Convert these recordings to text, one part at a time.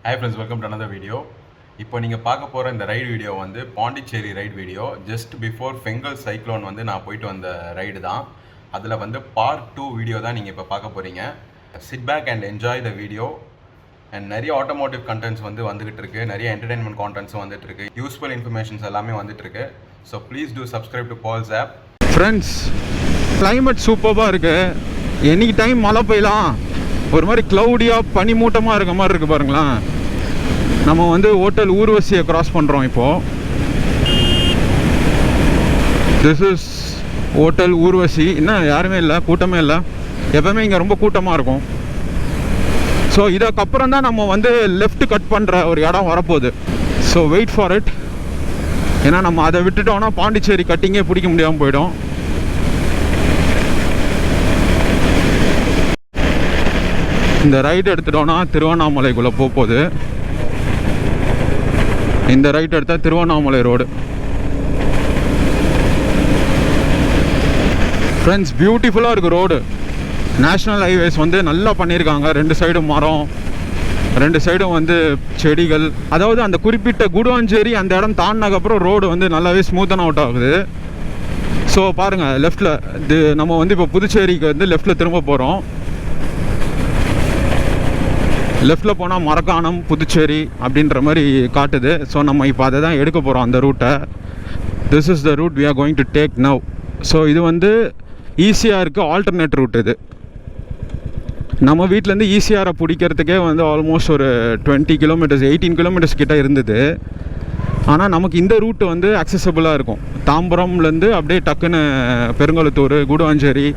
Hi friends, welcome to another video. இப்போ நீங்கள் பார்க்க போகிற இந்த ரைடு வீடியோ வந்து Pondicherry ride video. Just before Fengal cyclone வந்து நான் போயிட்டு வந்த ரைடு தான். அதில் வந்து பார்ட் 2 வீடியோ தான் நீங்கள் இப்போ பார்க்க போகிறீங்க. Sit back and enjoy the video. And நிறைய ஆட்டோமோட்டிவ் கண்டென்ட்ஸ் வந்து வந்துகிட்டு இருக்கு, நிறைய என்டர்டைன்மெண்ட் கான்டென்ட்ஸும் வந்துட்டு இருக்கு, யூஸ்ஃபுல் இன்ஃபர்மேஷன்ஸ் எல்லாமே வந்துட்டு இருக்கு. So please do subscribe to Pals Up. Friends, climate சூப்பராக இருக்குது. எனி டைம் மழை பெய்யலாம். ஒரு மாதிரி க்ளவுடியாக பனிமூட்டமாக இருக்க மாதிரி இருக்குது பாருங்களேன். நம்ம வந்து ஹோட்டல் ஊர்வசியை கிராஸ் பண்ணுறோம் இப்போது. This is hotel Urvashi. இன்னும் யாருமே இல்லை, கூட்டமே இல்லை. எப்போவுமே இங்கே ரொம்ப கூட்டமாக இருக்கும். ஸோ இதுக்கப்புறம் தான் நம்ம வந்து லெஃப்ட் கட் பண்ணுற ஒரு இடம் வரப்போகுது. So wait for it. ஏன்னா நம்ம அதை விட்டுட்டோம்னா பாண்டிச்சேரி கட்டிங்கே பிடிக்க முடியாமல் போயிடும். இந்த ரைட் எடுத்துட்டோன்னா திருவண்ணாமலைக்குள்ளே போகுது. இந்த ரைட் எடுத்தால் திருவண்ணாமலை ரோடு. ஃப்ரெண்ட்ஸ், பியூட்டிஃபுல்லாக இருக்குது ரோடு. நேஷ்னல் ஹைவேஸ் வந்து நல்லா பண்ணியிருக்காங்க. ரெண்டு சைடும் மரம், ரெண்டு சைடும் வந்து செடிகள். அதாவது அந்த குறிப்பிட்ட குடுவாஞ்சேரி அந்த இடம் தாண்டினதுக்கப்புறம் ரோடு வந்து நல்லாவே ஸ்மூத்தன் அவுட் ஆகுது. ஸோ பாருங்கள், லெஃப்டில் இது நம்ம வந்து இப்போ புதுச்சேரிக்கு வந்து லெஃப்டில் திரும்ப போகிறோம். லெஃப்டில் போனால் மரக்காணம், புதுச்சேரி அப்படின்ற மாதிரி காட்டுது. ஸோ நம்ம இப்போ அதை தான் எடுக்க போகிறோம், அந்த ரூட்டை. This is the route we are going to take now. So இது வந்து ஈசிஆருக்கு ஆல்டர்னேட் ரூட். இது நம்ம வீட்டிலேருந்து ஈசிஆரை பிடிக்கிறதுக்கே வந்து ஆல்மோஸ்ட் ஒரு 20 கிலோமீட்டர்ஸ் 18 கிலோமீட்டர்ஸ் கிட்டே இருந்தது. ஆனால் நமக்கு இந்த ரூட்டு வந்து அக்சசபிளாக இருக்கும். தாம்பரம்லேருந்து அப்படியே டக்குன்னு பெருங்கலத்தூர், குடுவாஞ்சேரி,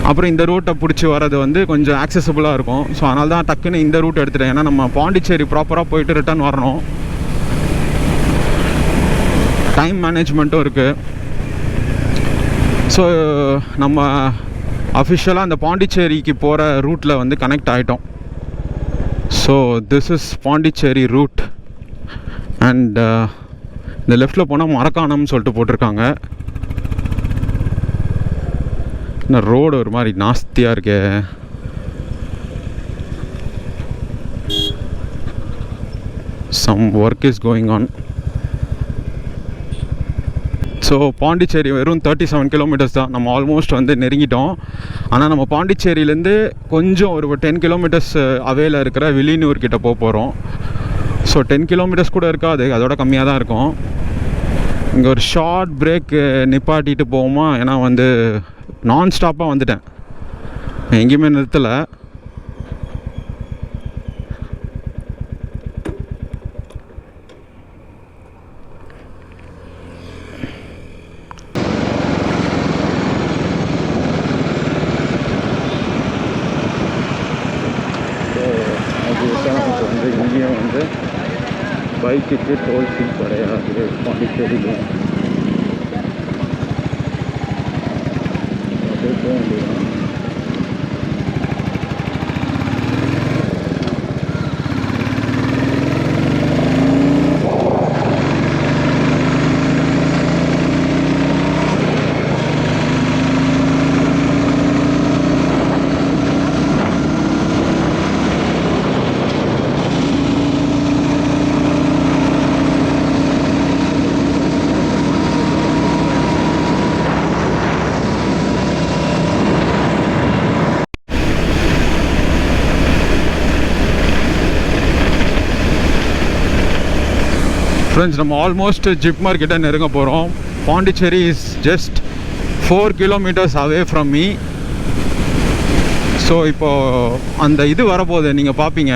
அப்புறம் இந்த ரூட்டை பிடிச்சி வர்றது வந்து கொஞ்சம் ஆக்சசபிளாக இருக்கும். ஸோ அதனால தான் டக்குன்னு இந்த ரூட் எடுத்துட்டேன். ஏன்னா நம்ம பாண்டிச்சேரி ப்ராப்பராக போயிட்டு ரிட்டர்ன் வரணும். டைம் மேனேஜ்மெண்ட்டும் இருக்குது. ஸோ நம்ம அஃபிஷியலாக அந்த பாண்டிச்சேரிக்கு போகிற ரூட்டில் வந்து கனெக்ட் ஆகிட்டோம். So this is Pondicherry route. And இந்த லெஃப்டில் போனால் மரக்காணம்னு சொல்லிட்டு போட்டிருக்காங்க. இந்த ரோடு ஒரு மாதிரி நாஸ்தியாக இருக்கே. Some work is going on. So Pondicherry வெறும் 37 கிலோமீட்டர்ஸ் தான். நம்ம ஆல்மோஸ்ட் வந்து நெருங்கிட்டோம். ஆனால் நம்ம பாண்டிச்சேரியிலேருந்து கொஞ்சம் ஒரு 10 கிலோமீட்டர்ஸ் அவேல இருக்கிற வில்லியனூர் கிட்ட போகிறோம். ஸோ 10 கிலோமீட்டர்ஸ் கூட இருக்காது, அதோட கம்மியாக தான் இருக்கும். இங்கே ஒரு ஷார்ட் பிரேக் நிப்பாட்டிட்டு போவோமா? ஏன்னா வந்து நான் ஸ்டாப்பாக வந்துட்டேன், எங்கேயுமே நிறுத்தலை. வந்து இங்கேயும் வந்து பைக்குக்கு டோல் ஃபீ கிடையாது பாண்டிச்சேரியில். போக வேண்டியதான். ஃப்ரெண்ட்ஸ், நம்ம ஆல்மோஸ்ட் ஜிப் மார்க்கெட்டை நெருங்க போகிறோம். Pondicherry is just 4 kilometres away from me. So இப்போது அந்த இது வரப்போகுது, நீங்கள் பார்ப்பீங்க.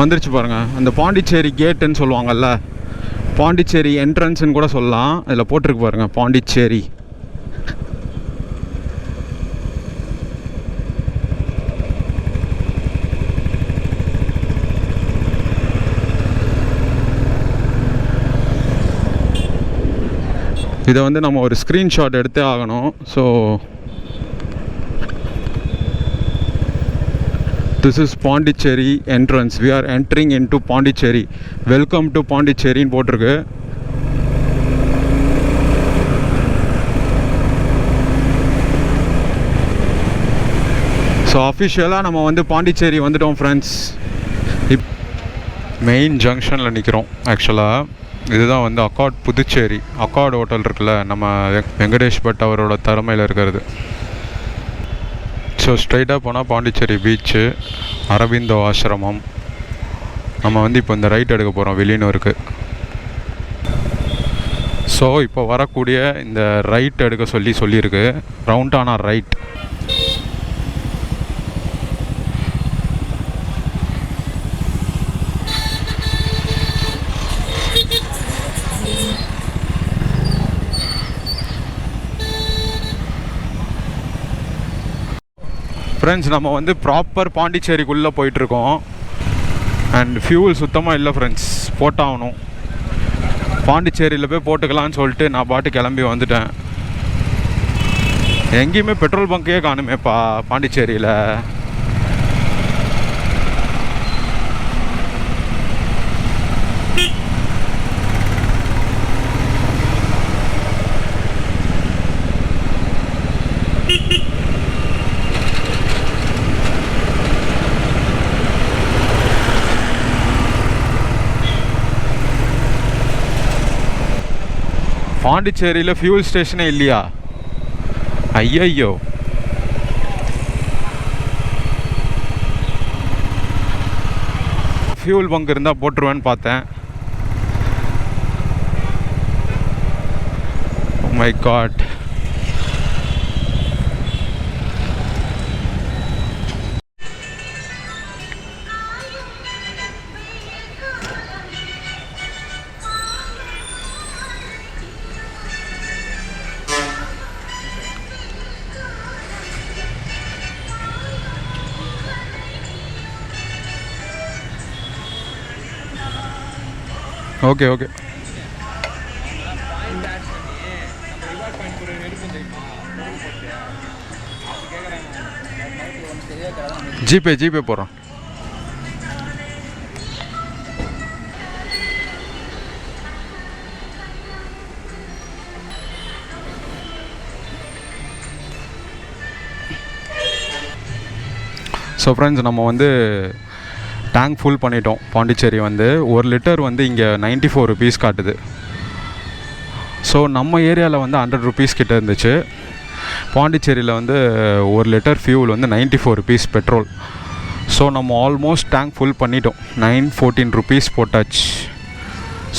வந்துருச்சு பாருங்கள், அந்த பாண்டிச்சேரி கேட்டுன்னு சொல்லுவாங்கள்ல, பாண்டிச்சேரி என்ட்ரன்ஸ்ன்னு கூட சொல்லலாம். அதில் போட்டிருக்கு பாருங்கள், பாண்டிச்சேரி. இதை வந்து நம்ம ஒரு ஸ்க்ரீன்ஷாட் எடுத்தே ஆகணும். So this is Pondicherry entrance. We are entering into Pondicherry. Welcome to பாண்டிச்சேரின்னு போட்டிருக்கு. ஸோ அஃபிஷியலாக நம்ம வந்து பாண்டிச்சேரி வந்துட்டோம் ஃப்ரெண்ட்ஸ். மெயின் ஜங்ஷனில் நிற்கிறோம். ஆக்சுவலாக இதுதான் வந்து அக்கார்ட் புதுச்சேரி. அக்கார்ட் ஹோட்டல் இருக்குல்ல, நம்ம வெங்கடேஷ் பட் அவரோட திறமையில் இருக்கிறது. ஸோ ஸ்ட்ரைட்டாக போனால் பாண்டிச்சேரி பீச்சு, அரவிந்தோ ஆசிரமம். நம்ம வந்து இப்போ இந்த ரைட் எடுக்க போகிறோம் வில்லியனூருக்கு. ஸோ இப்போ வரக்கூடிய இந்த ரைட் எடுக்க சொல்லியிருக்கு. ரவுண்டானா ரைட். ஃப்ரெண்ட்ஸ், நம்ம வந்து ப்ராப்பர் பாண்டிச்சேரிக்குள்ளே போயிட்டுருக்கோம். அண்ட் ஃபியூல் சுத்தமாக இல்லை ஃப்ரெண்ட்ஸ், போட்டாகணும். பாண்டிச்சேரியில் போய் போட்டுக்கலான்னு சொல்லிட்டு நான் பாட்டு கிளம்பி வந்துட்டேன். எங்கேயுமே பெட்ரோல் பங்க்கே காணுமேப்பா பாண்டிச்சேரியில். பாண்டிச்சேரியில் ஃபியூல் ஸ்டேஷனே இல்லையா? ஐயோ, ஃபியூல் பங்க் இருந்தால் போட்டுருவேன்னு பார்த்தேன். Oh my God. Okay okay. GPay போகிறோம். ஸோ ஃப்ரெண்ட்ஸ், நம்ம வந்து டேங்க் ஃபுல் பண்ணிட்டோம். பாண்டிச்சேரி வந்து 1 லிட்டர் வந்து இங்கே 94 ருபீஸ் காட்டுது. ஸோ நம்ம ஏரியாவில் வந்து 100 ருபீஸ் கிட்ட இருந்துச்சு. பாண்டிச்சேரியில் வந்து 1 லிட்டர் ஃபியூல் வந்து 94 ருபீஸ் பெட்ரோல். ஸோ நம்ம ஆல்மோஸ்ட் டேங்க் ஃபுல் பண்ணிட்டோம். 914 ருபீஸ் போட்டாச்சு.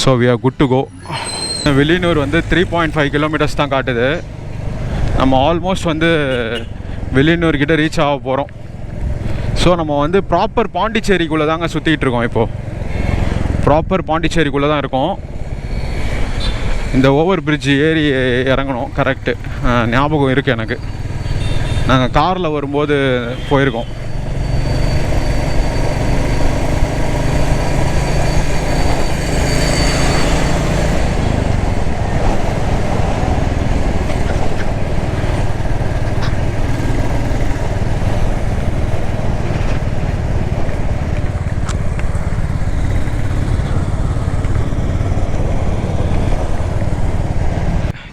So we are good to go. Villianur வந்து 3.5 கிலோமீட்டர்ஸ் தான் காட்டுது. நம்ம ஆல்மோஸ்ட் வந்து வில்லியனூர் கிட்ட ரீச் ஆக போகிறோம். ஸோ நம்ம வந்து ப்ராப்பர் பாண்டிச்சேரிக்குள்ளே தாங்க சுற்றிக்கிட்டு இருக்கோம். இப்போது ப்ராப்பர் பாண்டிச்சேரிக்குள்ளே தான் இருக்கோம். இந்த ஓவர் பிரிட்ஜ் ஏறி இறங்கணும். கரெக்டு, ஞாபகம் இருக்குது எனக்கு. நாங்கள் காரில் வரும்போது போயிருக்கோம்.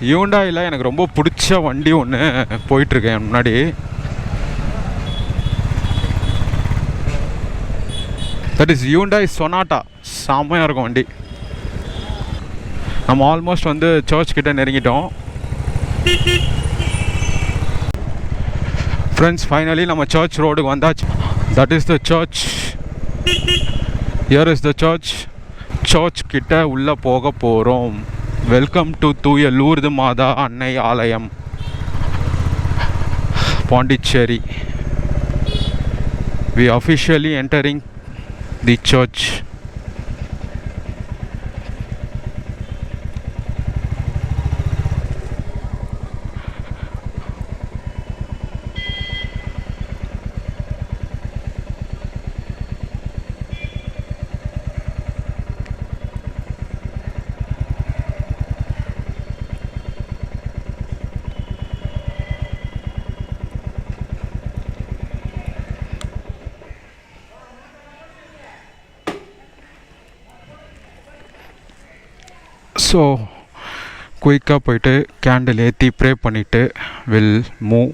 ஹியூண்டாயில் எனக்கு ரொம்ப பிடிச்ச வண்டி ஒன்று போயிட்டுருக்கேன் முன்னாடி. That is Hyundai Sonata. செம்மையாக இருக்கும் வண்டி. நம்ம ஆல்மோஸ்ட் வந்து சர்ச் கிட்ட நெருங்கிட்டோம். ஃப்ரெண்ட்ஸ், ஃபைனலி நம்ம சர்ச் ரோடுக்கு வந்தாச்சு. That is the church. Here is the church. Church கிட்ட உள்ளே போக போகிறோம். வெல்கம் டு தூய லூர்து மாதா அன்னை ஆலயம், Pondicherry. We officially entering the church. So குயிக்காக போயிட்டு கேண்டில் ஏற்றி ப்ரே பண்ணிவிட்டு வில் மூவ்.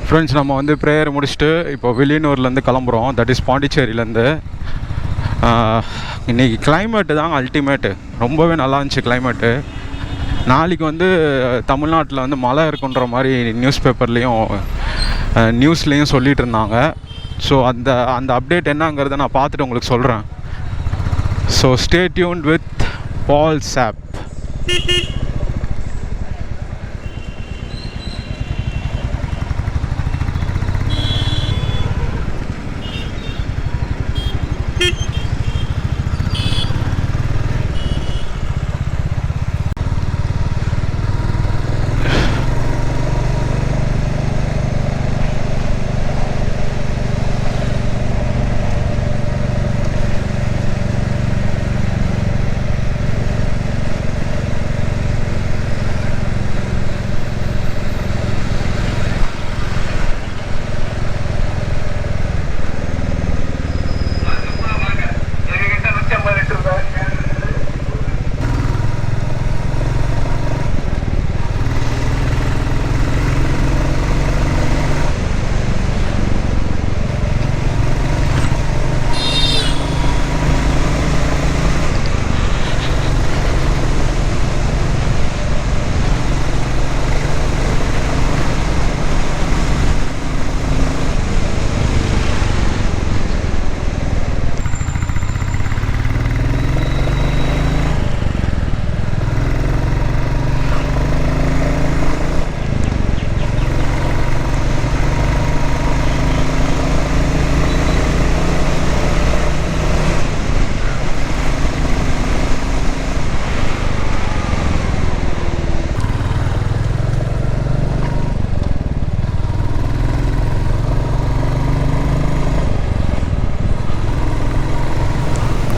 ஃப்ரெண்ட்ஸ், நம்ம வந்து ப்ரேயர் முடிச்சுட்டு இப்போ வில்லியனூர்லேருந்து கிளம்புறோம். தட் இஸ் பாண்டிச்சேரியிலேருந்து. இன்றைக்கி கிளைமேட்டு தாங்க அல்டிமேட்டு. ரொம்பவே நல்லா இருந்துச்சு கிளைமேட்டு. நாளைக்கு வந்து தமிழ்நாட்டில் வந்து மழை இருக்குன்ற மாதிரி நியூஸ் பேப்பர்லேயும் நியூஸ்லேயும் சொல்லிகிட்டு இருந்தாங்க. ஸோ அந்த அப்டேட் என்னங்கிறத நான் பார்த்துட்டு உங்களுக்கு சொல்கிறேன். So stay tuned with Pals Up.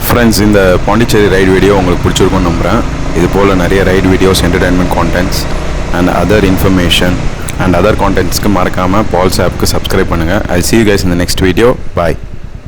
Friends, இந்த பாண்டிச்சேரி ரைட் வீடியோ உங்களுக்கு பிடிச்சிருக்கும்னு நம்புகிறேன். இது போல் நிறைய right videos, entertainment contents and other information and other கான்டென்ட்ஸ்க்கு மறக்காமல் பால்ஸ் ஆப்புக்கு சப்ஸ்கிரைப் பண்ணுங்கள். ஐ see you guys in the next video. Bye.